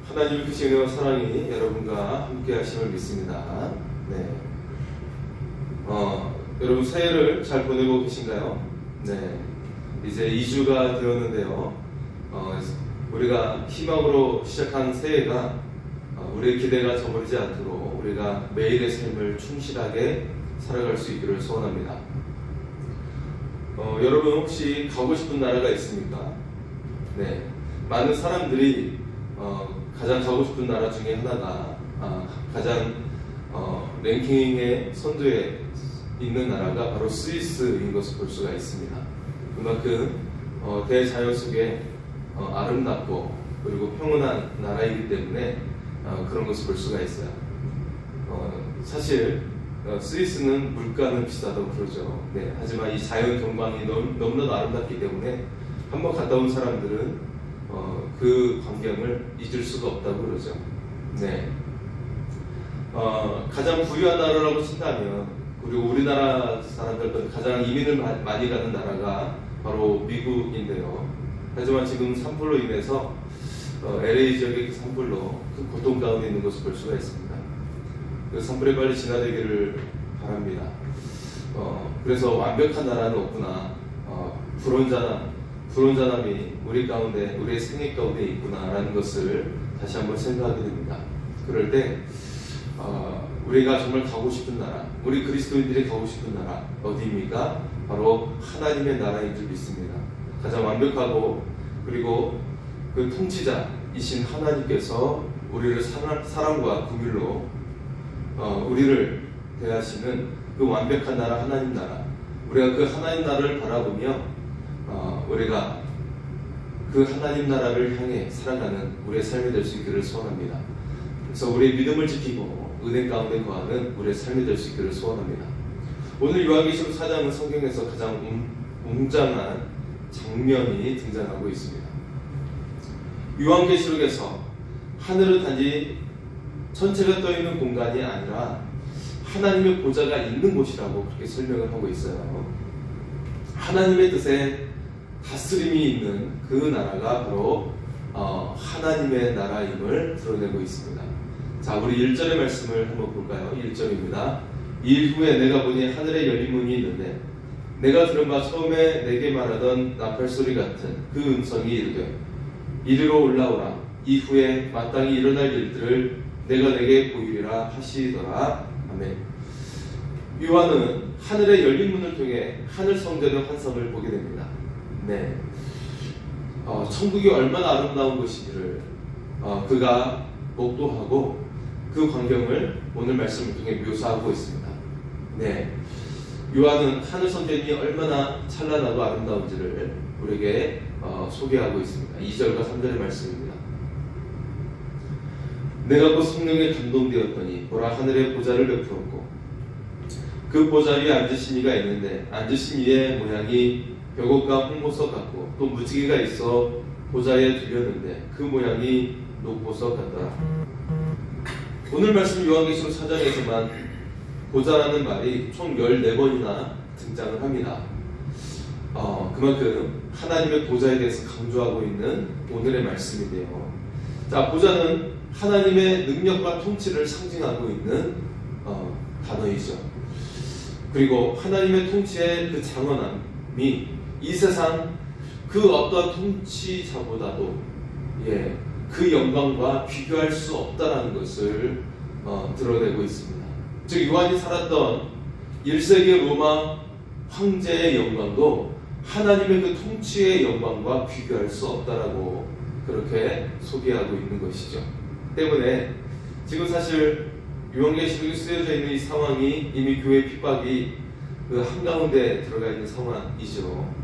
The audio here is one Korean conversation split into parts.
하나님의 크신 은혜와 사랑이 여러분과 함께 하심을 믿습니다. 네. 여러분 새해를 잘 보내고 계신가요? 네. 이제 2주가 되었는데요. 우리가 희망으로 시작한 새해가 우리의 기대가 저버리지 않도록 우리가 매일의 삶을 충실하게 살아갈 수 있기를 소원합니다. 여러분 혹시 가고 싶은 나라가 있습니까? 네. 많은 사람들이 가장 가고 싶은 나라 중에 하나가 가장 랭킹의 선두에 있는 나라가 바로 스위스인 것을 볼 수가 있습니다. 그만큼 대자연 속에 아름답고 그리고 평온한 나라이기 때문에 그런 것을 볼 수가 있어요. 사실 스위스는 물가는 비싸다고 그러죠. 네, 하지만 이 자연 경관이 너무나도 아름답기 때문에 한번 갔다 온 사람들은 그 광경을 잊을 수가 없다고 그러죠. 네. 가장 부유한 나라라고 친다면, 그리고 우리나라 사람들도 가장 이민을 많이 가는 나라가 바로 미국인데요. 하지만 지금 산불로 인해서 LA 지역의 산불로 큰 고통 가운데 있는 것을 볼 수가 있습니다. 그 산불에 빨리 진화되기를 바랍니다. 그래서 완벽한 나라는 없구나. 불온전함이 우리 가운데, 우리의 생애 가운데 있구나라는 것을 다시 한번 생각하게 됩니다. 그럴 때 우리가 정말 가고 싶은 나라, 우리 그리스도인들이 가고 싶은 나라 어디입니까? 바로 하나님의 나라인 줄 믿습니다. 가장 완벽하고 그리고 그 통치자이신 하나님께서 우리를 사랑과 긍휼로 우리를 대하시는 그 완벽한 나라, 하나님 나라, 우리가 그 하나님 나라를 바라보며 우리가 그 하나님 나라를 향해 살아가는 우리의 삶이 될 수 있기를 소원합니다. 그래서 우리의 믿음을 지키고 은혜 가운데 거하는 우리의 삶이 될 수 있기를 소원합니다. 오늘 요한계시록 4장은 성경에서 가장 웅장한 장면이 등장하고 있습니다. 요한계시록에서 하늘은 단지 전체가 떠있는 공간이 아니라 하나님의 보좌가 있는 곳이라고 그렇게 설명을 하고 있어요. 하나님의 뜻에 다스림이 있는 그 나라가 바로 하나님의 나라임을 드러내고 있습니다. 자, 우리 1절의 말씀을 한번 볼까요? 1절입니다. 이 후에 내가 보니 하늘에 열린 문이 있는데 내가 들은 바 처음에 내게 말하던 나팔소리 같은 그 음성이 이르되 이리로 올라오라. 이후에 마땅히 일어날 일들을 내가 내게 보이리라 하시더라. 아멘. 요한은 하늘의 열린 문을 통해 하늘 성전의 환상을 보게 됩니다. 네. 천국이 얼마나 아름다운 것이기를 그가 목도하고 그 광경을 오늘 말씀을 통해 묘사하고 있습니다. 네. 요한은 하늘 성전이 얼마나 찬란하고 아름다운지를 우리에게 소개하고 있습니다. 2절과 3절의 말씀입니다. 내가 그 성령에 감동되었더니 보라 하늘의 보좌를 베풀었고 그 보좌 위에 앉으신 이가 있는데 앉으신 이의 모양이 벽옥과 홍보석 같고 또 무지개가 있어 보좌에 들렸는데 그 모양이 녹보석 같더라. 오늘 말씀 요한계시록 4장에서만 보좌라는 말이 총 14번이나 등장을 합니다. 그만큼 하나님의 보좌에 대해서 강조하고 있는 오늘의 말씀인데요. 자, 보좌는 하나님의 능력과 통치를 상징하고 있는 단어이죠. 그리고 하나님의 통치의 그 장엄함이 이 세상 그 어떤 통치자보다도 그 영광과 비교할 수 없다는 것을 드러내고 있습니다. 즉 요한이 살았던 1세기 로마 황제의 영광도 하나님의 그 통치의 영광과 비교할 수 없다라고 그렇게 소개하고 있는 것이죠. 때문에 지금 사실 요한계시록에 쓰여져 있는 이 상황이 이미 교회 핍박이 그 한가운데 들어가 있는 상황이죠.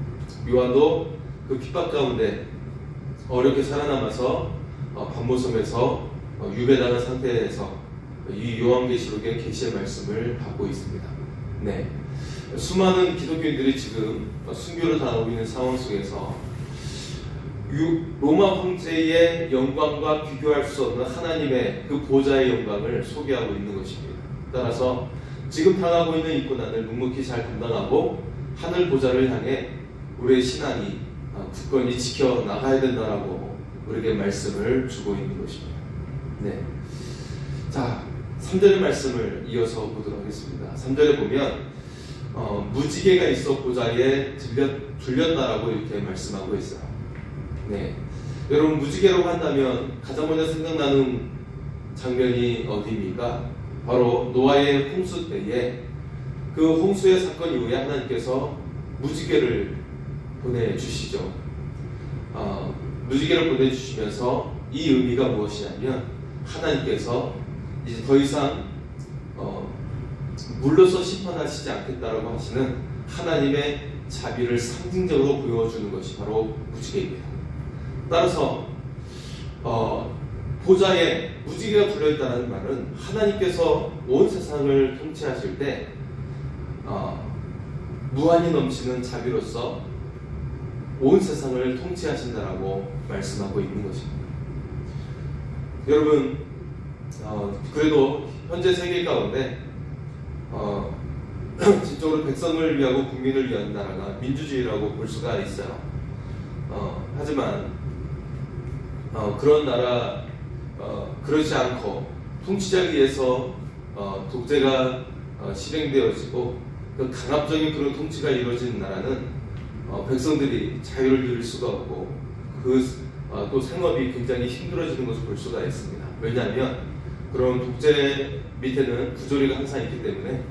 요한도 그 핍박 가운데 어렵게 살아남아서 반모섬에서 유배당한 상태에서 이 요한계시록의 계시의 말씀을 받고 있습니다. 네. 수많은 기독교인들이 지금 순교를 당하고 있는 상황 속에서 로마 황제의 영광과 비교할 수 없는 하나님의 그 보좌의 영광을 소개하고 있는 것입니다. 따라서 지금 당하고 있는 이 고난을 묵묵히 잘 감당하고 하늘 보좌를 향해 우리의 신앙이 굳건히 지켜나가야 된다라고 우리에게 말씀을 주고 있는 것입니다. 네. 자, 3절의 말씀을 이어서 보도록 하겠습니다. 3절에 보면 무지개가 있어 보좌에 들렸다라고 이렇게 말씀하고 있어요. 네. 여러분, 무지개라고 한다면 가장 먼저 생각나는 장면이 어디입니까? 바로 노아의 홍수 때에 그 홍수의 사건 이후에 하나님께서 무지개를 보내주시죠. 무지개를 보내주시면서 이 의미가 무엇이냐면 하나님께서 이제 더 이상 물로서 심판하시지 않겠다라고 하시는 하나님의 자비를 상징적으로 보여주는 것이 바로 무지개입니다. 따라서 보좌에 무지개가 불려있다는 말은 하나님께서 온 세상을 통치하실 때 무한히 넘치는 자비로서 온 세상을 통치하신다라고 말씀하고 있는 것입니다. 여러분, 그래도 현재 세계 가운데 진정으로 백성을 위하고 국민을 위한 나라가 민주주의라고 볼 수가 있어요. 하지만 그런 나라 그렇지 않고 통치자에 의해서 독재가 실행되어지고 그 강압적인 그런 통치가 이루어지는 나라는 백성들이 자유를 누릴 수가 없고 또 생업이 굉장히 힘들어지는 것을 볼 수가 있습니다. 왜냐하면 그런 독재 밑에는 부조리가 항상 있기 때문에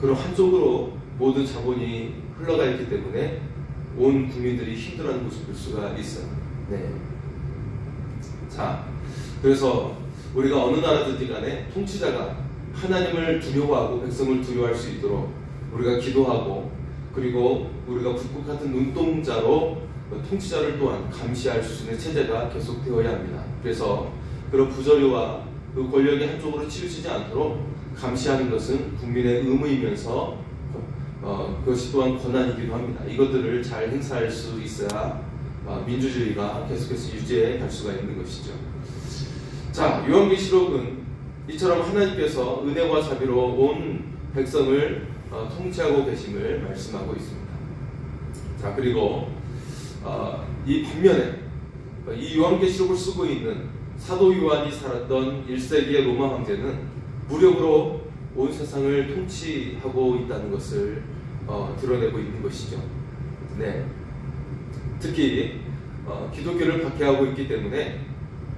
그런 한쪽으로 모든 자본이 흘러가 있기 때문에 온 국민들이 힘들어하는 것을 볼 수가 있어요. 네. 자, 그래서 우리가 어느 나라든지 간에 통치자가 하나님을 두려워하고 백성을 두려워할 수 있도록 우리가 기도하고, 그리고 우리가 북극 같은 눈동자로 통치자를 또한 감시할 수 있는 체제가 계속되어야 합니다. 그래서 그런 부조리와 그 권력이 한쪽으로 치우치지 않도록 감시하는 것은 국민의 의무이면서 그것이 또한 권한이기도 합니다. 이것들을 잘 행사할 수 있어야 민주주의가 계속해서 유지해 갈 수가 있는 것이죠. 자, 요한계시록은 이처럼 하나님께서 은혜와 자비로 온 백성을 통치하고 계심을 말씀하고 있습니다. 자, 그리고 이 반면에 이 요한계시록을 쓰고 있는 사도 요한이 살았던 1세기의 로마 황제는 무력으로 온 세상을 통치하고 있다는 것을 드러내고 있는 것이죠. 네. 특히 기독교를 박해하고 있기 때문에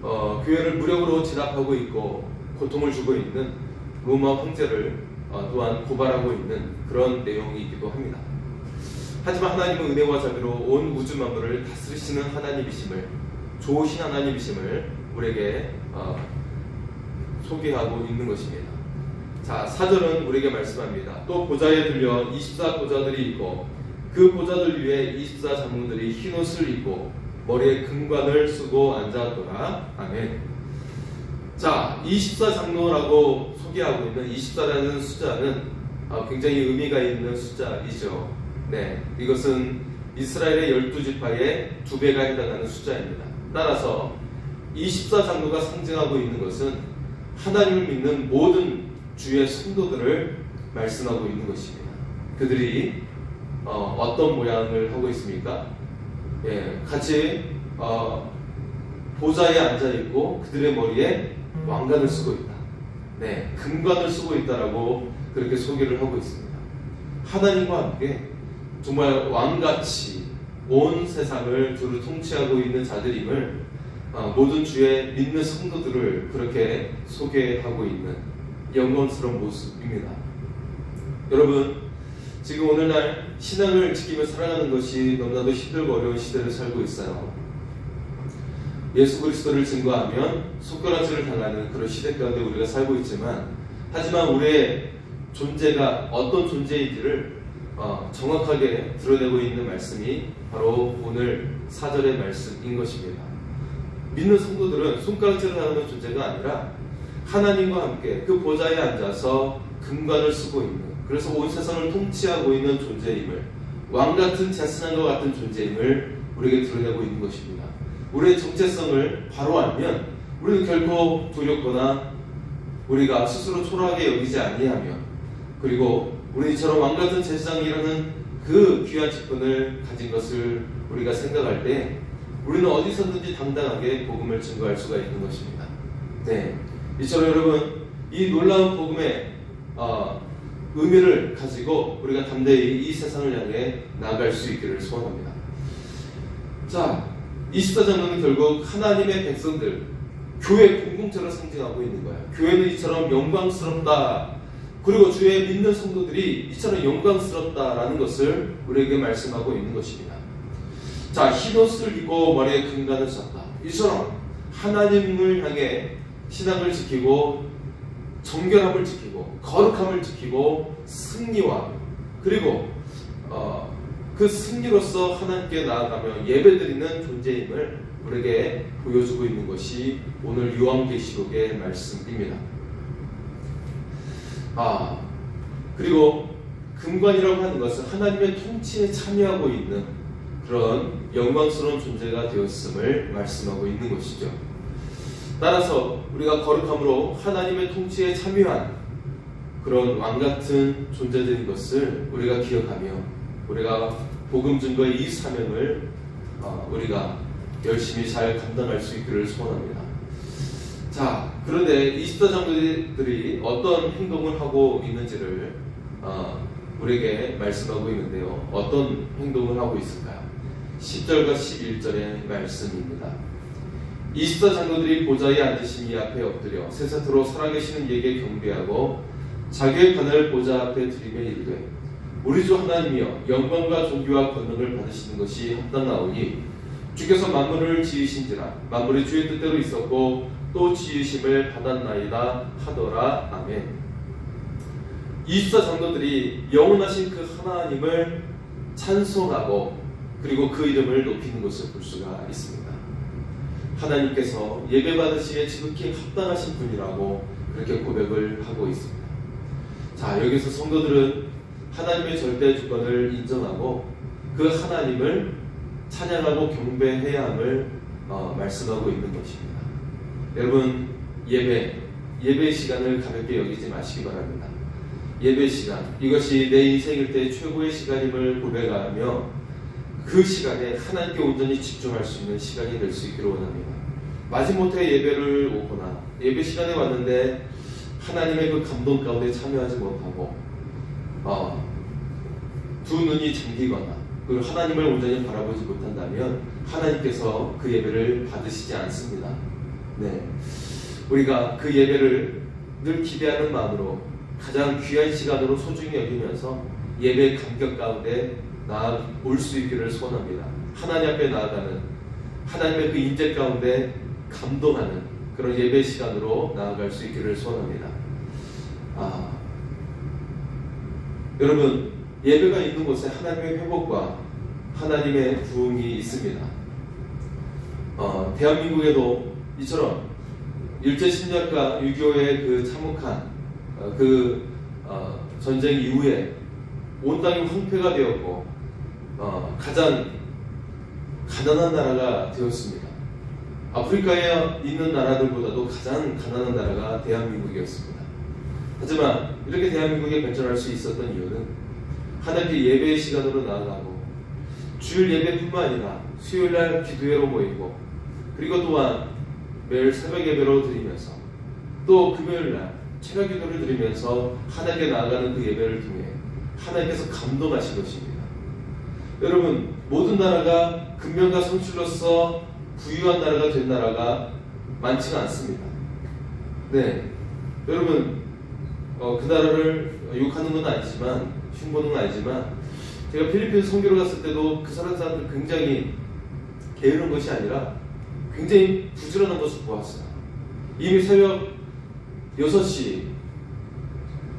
교회를 무력으로 진압하고 있고 고통을 주고 있는 로마 황제를 또한 고발하고 있는 그런 내용이기도 합니다. 하지만 하나님은 은혜와 자비로 온 우주 만물을 다스리시는 하나님이심을, 좋으신 하나님이심을 우리에게 소개하고 있는 것입니다. 자, 4절은 우리에게 말씀합니다. 또 보좌에 들려 24보좌들이 있고 그 보좌들 위에 24장로들이 흰옷을 입고 머리에 금관을 쓰고 앉았더라. 아멘. 자, 24장로라고 소개하고 있는 24라는 숫자는 굉장히 의미가 있는 숫자이죠. 네, 이것은 이스라엘의 12지파의 2배가 해당하는 숫자입니다. 따라서 24장로가 상징하고 있는 것은 하나님을 믿는 모든 주의 성도들을 말씀하고 있는 것입니다. 그들이 어떤 모양을 하고 있습니까? 예, 같이 보좌에 앉아 있고 그들의 머리에 왕관을 쓰고 있다. 네, 금관을 쓰고 있다라고 그렇게 소개를 하고 있습니다. 하나님과 함께 정말 왕같이 온 세상을 두루 통치하고 있는 자들임을 모든 주의 믿는 성도들을 그렇게 소개하고 있는 영광스러운 모습입니다. 여러분, 지금 오늘날 신앙을 지키며 살아가는 것이 너무나도 힘들고 어려운 시대를 살고 있어요. 예수 그리스도를 증거하면 손가락질을 당하는 그런 시대 가운데 우리가 살고 있지만, 하지만 우리의 존재가 어떤 존재인지를 정확하게 드러내고 있는 말씀이 바로 오늘 4절의 말씀인 것입니다. 믿는 성도들은 손가락질을 당하는 존재가 아니라 하나님과 함께 그 보좌에 앉아서 금관을 쓰고 있는, 그래서 온 세상을 통치하고 있는 존재임을, 왕같은 자신한 것 같은 존재임을 우리에게 드러내고 있는 것입니다. 우리의 정체성을 바로 알면 우리는 결코 두렵거나 우리가 스스로 초라하게 여기지 아니하며, 그리고 우리 이처럼 왕같은 제사장이라는 그 귀한 직분을 가진 것을 우리가 생각할 때 우리는 어디서든지 당당하게 복음을 증거할 수가 있는 것입니다. 네, 이처럼 여러분 이 놀라운 복음의 의미를 가지고 우리가 담대히 이 세상을 향해 나아갈 수 있기를 소원합니다. 자, 24장로는 결국 하나님의 백성들, 교회 공동체를 상징하고 있는 거예요. 교회는 이처럼 영광스럽다, 그리고 주의 믿는 성도들이 이처럼 영광스럽다라는 것을 우리에게 말씀하고 있는 것입니다. 자, 흰옷을 입고 머리에 금관을 썼다. 이처럼 하나님을 향해 신앙을 지키고 정결함을 지키고 거룩함을 지키고 승리와 그리고 그 승리로서 하나님께 나아가며 예배드리는 존재임을 우리에게 보여주고 있는 것이 오늘 요한계시록의 말씀입니다. 그리고 금관이라고 하는 것은 하나님의 통치에 참여하고 있는 그런 영광스러운 존재가 되었음을 말씀하고 있는 것이죠. 따라서 우리가 거룩함으로 하나님의 통치에 참여한 그런 왕같은 존재들인 것을 우리가 기억하며 우리가 복음 증거의 이 사명을 우리가 열심히 잘 감당할 수 있기를 소원합니다. 자, 그런데 24장로들이 어떤 행동을 하고 있는지를 우리에게 말씀하고 있는데요. 어떤 행동을 하고 있을까요? 10절과 11절의 말씀입니다. 24장로들이 보좌에 앉으신 이 앞에 엎드려 세세토록 살아계시는 이에게 경배하고 자기의 관을 보좌 앞에 드리며 이르되 우리 주 하나님이여 영광과 존귀와 권능을 받으시는 것이 합당하오니 주께서 만물을 지으신지라 만물이 주의 뜻대로 있었고 또 지으심을 받았나이다 하더라. 아멘. 24장로들이 영원하신 그 하나님을 찬송하고 그리고 그 이름을 높이는 것을 볼 수가 있습니다. 하나님께서 예배받으시기에 지극히 합당하신 분이라고 그렇게 고백을 하고 있습니다. 자, 여기서 성도들은 하나님의 절대 주권을 인정하고 그 하나님을 찬양하고 경배해야 함을 말씀하고 있는 것입니다. 여러분, 예배 시간을 가볍게 여기지 마시기 바랍니다. 예배 시간, 이것이 내 인생일 때 최고의 시간임을 고백하며 그 시간에 하나님께 온전히 집중할 수 있는 시간이 될 수 있기를 원합니다. 마지못해 예배를 오거나 예배 시간에 왔는데 하나님의 그 감동 가운데 참여하지 못하고 두 눈이 잠기거나 그리고 하나님을 온전히 바라보지 못한다면 하나님께서 그 예배를 받으시지 않습니다. 네, 우리가 그 예배를 늘 기대하는 마음으로 가장 귀한 시간으로 소중히 여기면서 예배 감격 가운데 올 수 있기를 소원합니다. 하나님 앞에 나아가는 하나님의 그 인재 가운데 감동하는 그런 예배 시간으로 나아갈 수 있기를 소원합니다. 여러분, 예배가 있는 곳에 하나님의 회복과 하나님의 부흥이 있습니다. 대한민국에도 이처럼 일제심리학과 6.25의 그 참혹한 전쟁 이후에 온 땅이 황폐가 되었고 가장 가난한 나라가 되었습니다. 아프리카에 있는 나라들보다도 가장 가난한 나라가 대한민국이었습니다. 하지만 이렇게 대한민국이 발전할 수 있었던 이유는 하나님께 예배의 시간으로 나아가고 주일 예배뿐만 아니라 수요일날 기도회로 모이고 그리고 또한 매일 새벽 예배로 드리면서 또 금요일날 새벽 기도를 드리면서 하나님께 나아가는 그 예배를 통해 하나님께서 감동하신 것입니다. 여러분, 모든 나라가 근면과 성실로서 부유한 나라가 된 나라가 많지가 않습니다. 네, 여러분, 그 나라를 욕하는 건 아니지만 흉보는 건 아니지만 제가 필리핀 선교를 갔을 때도 그 사람들 굉장히 게으른 것이 아니라 굉장히 부지런한 것을 보았어요. 이미 새벽 6시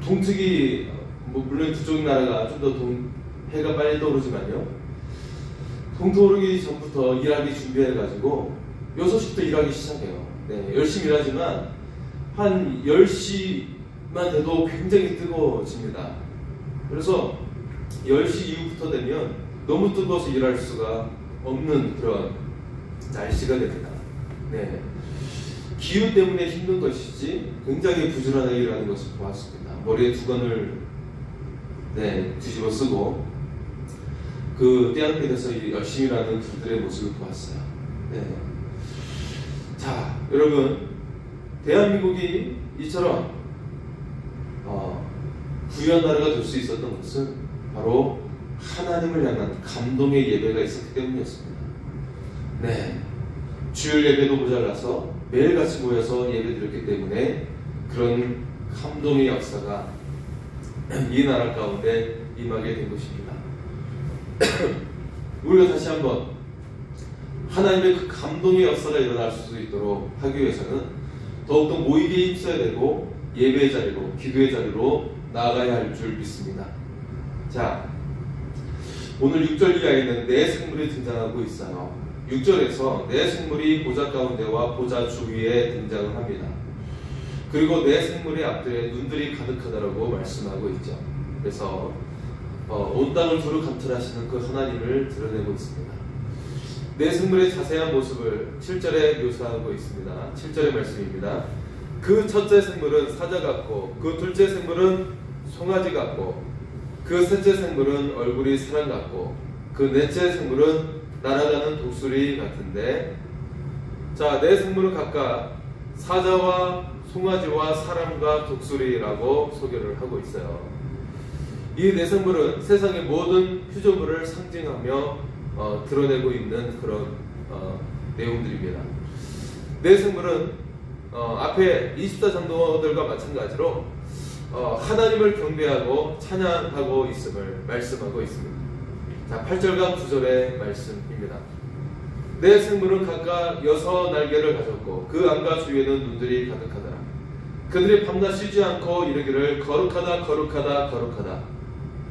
동특이 물론 그쪽 나라가 좀 더 해가 빨리 떠오르지만요, 동토오르기 전부터 일하기 준비해가지고 6시부터 일하기 시작해요. 네, 열심히 일하지만 한 10시만 돼도 굉장히 뜨거워집니다. 그래서 10시 이후부터 되면 너무 뜨거워서 일할 수가 없는 그런 날씨가 됩니다. 네, 기후 때문에 힘든 것이지 굉장히 부지런하게 일하는 것을 보았습니다. 머리에 두건을 뒤집어 쓰고 그 떼안길에서 열심히 일하는 그들의 모습을 보았어요. 네. 자, 여러분, 대한민국이 이처럼 부유한 나라가 될 수 있었던 것은 바로 하나님을 향한 감동의 예배가 있었기 때문이었습니다. 네, 주일 예배도 모자라서 매일같이 모여서 예배드렸기 때문에 그런 감동의 역사가 이 나라 가운데 임하게 된 것입니다. 우리가 다시 한번 하나님의 그 감동의 역사가 일어날 수 있도록 하기 위해서는 더욱더 모이게 힘써야 되고 예배의 자리로, 기도의 자리로 나아가야 할 줄 믿습니다. 자, 오늘 6절 이하에는 네 생물이 등장하고 있어요. 6절에서 네 생물이 보좌 가운데와 보좌 주위에 등장을 합니다. 그리고 네 생물의 앞뒤에 눈들이 가득하다라고 말씀하고 있죠. 그래서 온 땅을 두루 감찰하시는 그 하나님을 드러내고 있습니다. 네 생물의 자세한 모습을 7절에 묘사하고 있습니다. 7절의 말씀입니다. 그 첫째 생물은 사자 같고, 그 둘째 생물은 송아지 같고, 그 셋째 생물은 얼굴이 사람 같고, 그 넷째 생물은 날아가는 독수리 같은데, 자, 네 생물은 각각 사자와 송아지와 사람과 독수리라고 소개를 하고 있어요. 이 네 생물은 세상의 모든 피조물을 상징하며 드러내고 있는 그런 내용들입니다. 네 생물은 앞에 24장로들과 마찬가지로 하나님을 경배하고 찬양하고 있음을 말씀하고 있습니다. 자, 8절과 9절의 말씀입니다. 네 생물은 각각 6 날개를 가졌고 그 안과 주위에는 눈들이 가득하더라. 그들이 밤낮 쉬지 않고 이르기를 거룩하다 거룩하다 거룩하다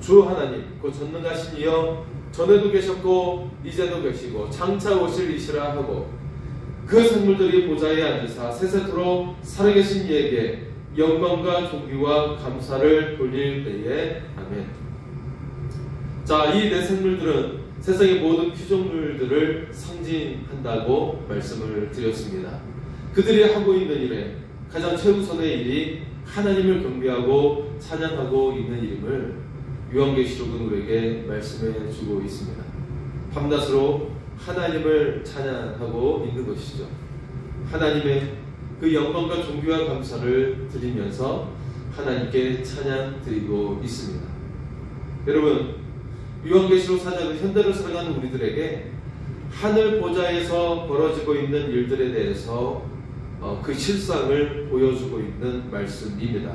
주 하나님 곧 전능하신 이여 전에도 계셨고 이제도 계시고 장차 오실 이시라 하고, 그 생물들이 보좌에 앉으사 세세토록 살아계신 이에게 영광과 존귀와 감사를 돌릴 때에 아멘. 자, 이 네 생물들은 세상의 모든 피조물들을 상징한다고 말씀을 드렸습니다. 그들이 하고 있는 일에 가장 최우선의 일이 하나님을 경배하고 찬양하고 있는 일임을 요한계시록은 우리에게 말씀해 주고 있습니다. 밤낮으로 하나님을 찬양하고 있는 것이죠. 하나님의 그 영광과 존귀와 감사를 드리면서 하나님께 찬양 드리고 있습니다. 여러분, 요한계시록 4장은 현대를 살아가는 우리들에게 하늘 보좌에서 벌어지고 있는 일들에 대해서 그 실상을 보여주고 있는 말씀입니다.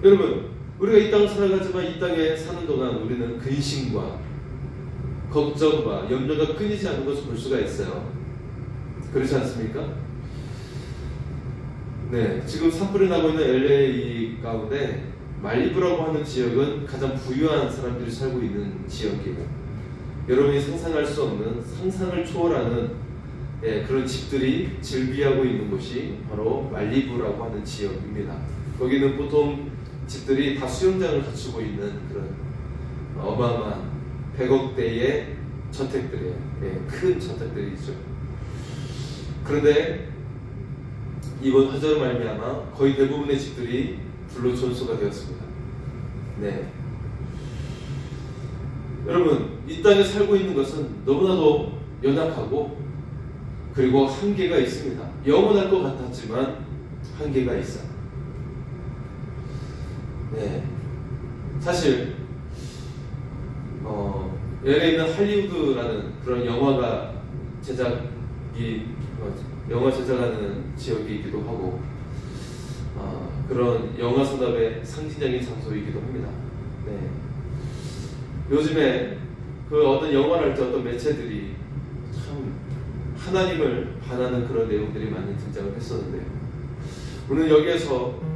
여러분, 우리가 이 땅을 살아가지만 이 땅에 사는 동안 우리는 근심과 걱정과 염려가 끊이지 않는 것을 볼 수가 있어요. 그렇지 않습니까? 네, 지금 산불이 나고 있는 LA 가운데 말리부라고 하는 지역은 가장 부유한 사람들이 살고 있는 지역이에요. 여러분이 상상할 수 없는, 상상을 초월하는 그런 집들이 즐비하고 있는 곳이 바로 말리부라고 하는 지역입니다. 거기는 보통 집들이 다 수영장을 갖추고 있는 그런 어마어마한 100억대의 저택들이에요. 큰 저택들이죠. 그런데 이번 화재로 말미암아 거의 대부분의 집들이 불로 전소가 되었습니다. 네. 여러분, 이 땅에 살고 있는 것은 너무나도 연약하고 그리고 한계가 있습니다. 영원할 것 같았지만 한계가 있어요. 네. 사실 LA에 있는 할리우드라는 그런 영화 제작하는 지역이기도 하고 그런 영화 산업의 상징적인 장소이기도 합니다. 네. 요즘에 그 어떤 영화를 할 때 어떤 매체들이 참 하나님을 반하는 그런 내용들이 많이 등장을 했었는데요. 우리는 여기에서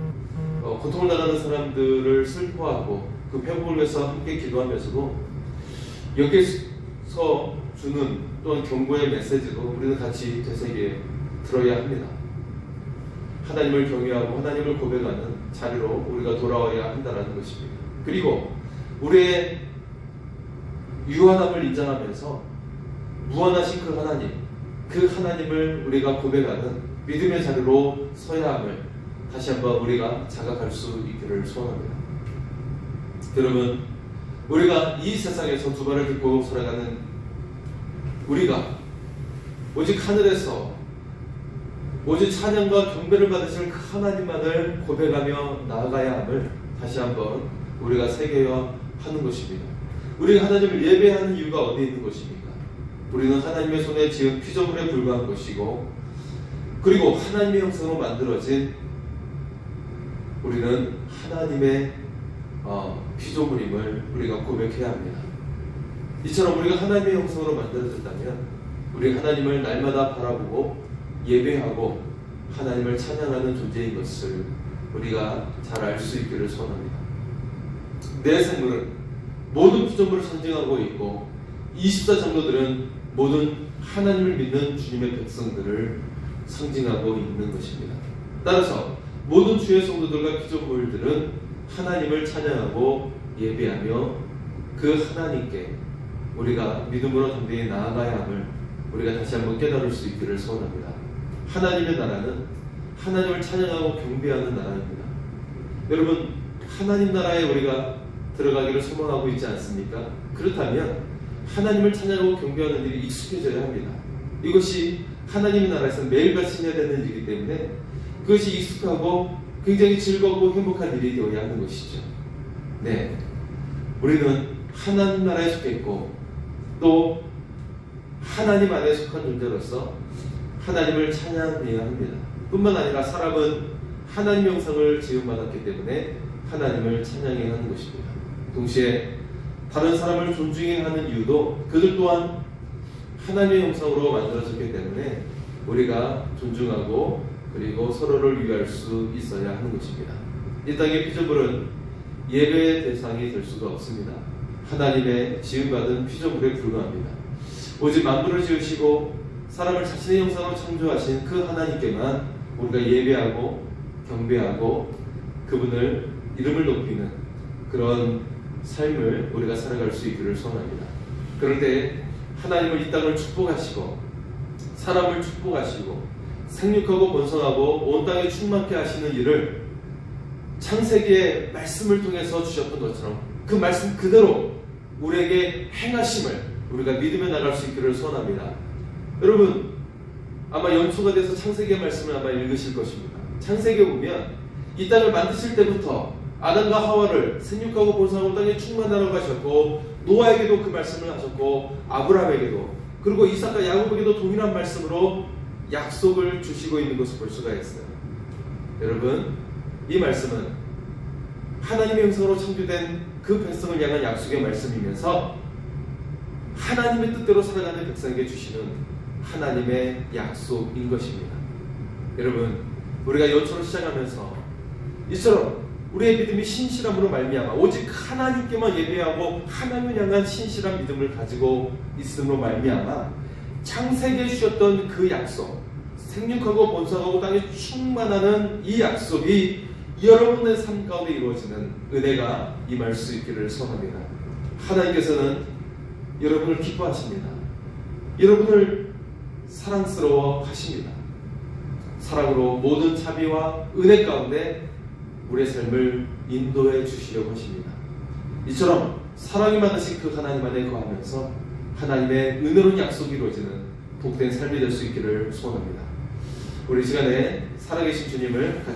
고통을 당하는 사람들을 슬퍼하고 그 회복을 위해서 함께 기도하면서도 여기서 주는 또한 경고의 메시지도 우리는 같이 되새겨 들어야 합니다. 하나님을 경외하고 하나님을 고백하는 자리로 우리가 돌아와야 한다는 것입니다. 그리고 우리의 유한함을 인정하면서 무한하신 그 하나님을 우리가 고백하는 믿음의 자리로 서야 함을 다시 한번 우리가 자각할 수 있기를 소원합니다. 여러분, 우리가 이 세상에서 두 발을 딛고 살아가는 우리가 오직 하늘에서 오직 찬양과 경배를 받으실 그 하나님만을 고백하며 나아가야 함을 다시 한번 우리가 새겨야 하는 것입니다. 우리가 하나님을 예배하는 이유가 어디에 있는 것입니까? 우리는 하나님의 손에 지은 피조물에 불과한 것이고, 그리고 하나님의 형상으로 만들어진 우리는 하나님의 피조물임을 우리가 고백해야 합니다. 이처럼 우리가 하나님의 형상으로 만들어졌다면 우리 하나님을 날마다 바라보고 예배하고 하나님을 찬양하는 존재인 것을 우리가 잘 알 수 있기를 소원합니다. 내 생물은 모든 피조물을 상징하고 있고 24장로들은 모든 하나님을 믿는 주님의 백성들을 상징하고 있는 것입니다. 따라서 모든 주의 성도들과 피조물들은 하나님을 찬양하고 예배하며 그 하나님께 우리가 믿음으로 담대히 나아가야 함을 우리가 다시 한번 깨달을 수 있기를 소원합니다. 하나님의 나라는 하나님을 찬양하고 경배하는 나라입니다. 여러분, 하나님 나라에 우리가 들어가기를 소망하고 있지 않습니까? 그렇다면 하나님을 찬양하고 경배하는 일이 익숙해져야 합니다. 이것이 하나님의 나라에서 매일같이 해야 되는 일이기 때문에 그것이 익숙하고 굉장히 즐겁고 행복한 일이 되어야 하는 것이죠. 네, 우리는 하나님 나라에 속했고 또 하나님 안에 속한 존재로서 하나님을 찬양해야 합니다. 뿐만 아니라 사람은 하나님 형상을 지음받았기 때문에 하나님을 찬양해야 하는 것입니다. 동시에 다른 사람을 존중해야 하는 이유도 그들 또한 하나님의 형상으로 만들어졌기 때문에 우리가 존중하고 그리고 서로를 위할 수 있어야 하는 것입니다. 이 땅의 피조물은 예배의 대상이 될 수가 없습니다. 하나님의 지음받은 피조물에 불과합니다. 오직 만물을 지으시고 사람을 자신의 형상으로 창조하신 그 하나님께만 우리가 예배하고 경배하고 그분을 이름을 높이는 그런 삶을 우리가 살아갈 수 있기를 소원합니다. 그런데 하나님을 이 땅을 축복하시고 사람을 축복하시고 생육하고 번성하고 온 땅에 충만케 하시는 일을 창세기의 말씀을 통해서 주셨던 것처럼 그 말씀 그대로 우리에게 행하심을 우리가 믿으며 나갈 수 있기를 소원합니다. 여러분, 아마 연초가 돼서 창세기의 말씀을 아마 읽으실 것입니다. 창세기에 보면 이 땅을 만드실 때부터 아담과 하와를 생육하고 번성하고 땅에 충만하라고 하셨고 노아에게도 그 말씀을 하셨고 아브라함에게도 그리고 이삭과 야곱에게도 동일한 말씀으로 약속을 주시고 있는 것을 볼 수가 있어요. 여러분, 이 말씀은 하나님의 형상으로 창조된 그 백성을 향한 약속의 말씀이면서 하나님의 뜻대로 살아가는 백성에게 주시는 하나님의 약속인 것입니다. 여러분, 우리가 연초를 시작하면서 이처럼 우리의 믿음이 신실함으로 말미암아 오직 하나님께만 예배하고 하나님을 향한 신실한 믿음을 가지고 있음으로 말미암아 창세기에 주셨던 그 약속, 생육하고 번성하고 땅에 충만하는 이 약속이 여러분의 삶 가운데 이루어지는 은혜가 임할 수 있기를 소원합니다. 하나님께서는 여러분을 기뻐하십니다. 여러분을 사랑스러워 하십니다. 사랑으로 모든 자비와 은혜 가운데 우리의 삶을 인도해 주시려고 하십니다. 이처럼 사랑이 많으신 그 하나님 안에 거하면서 하나님의 은혜로운 약속이 이루어지는 복된 삶이 될 수 있기를 소원합니다. 우리 시간에 살아계신 주님을 같이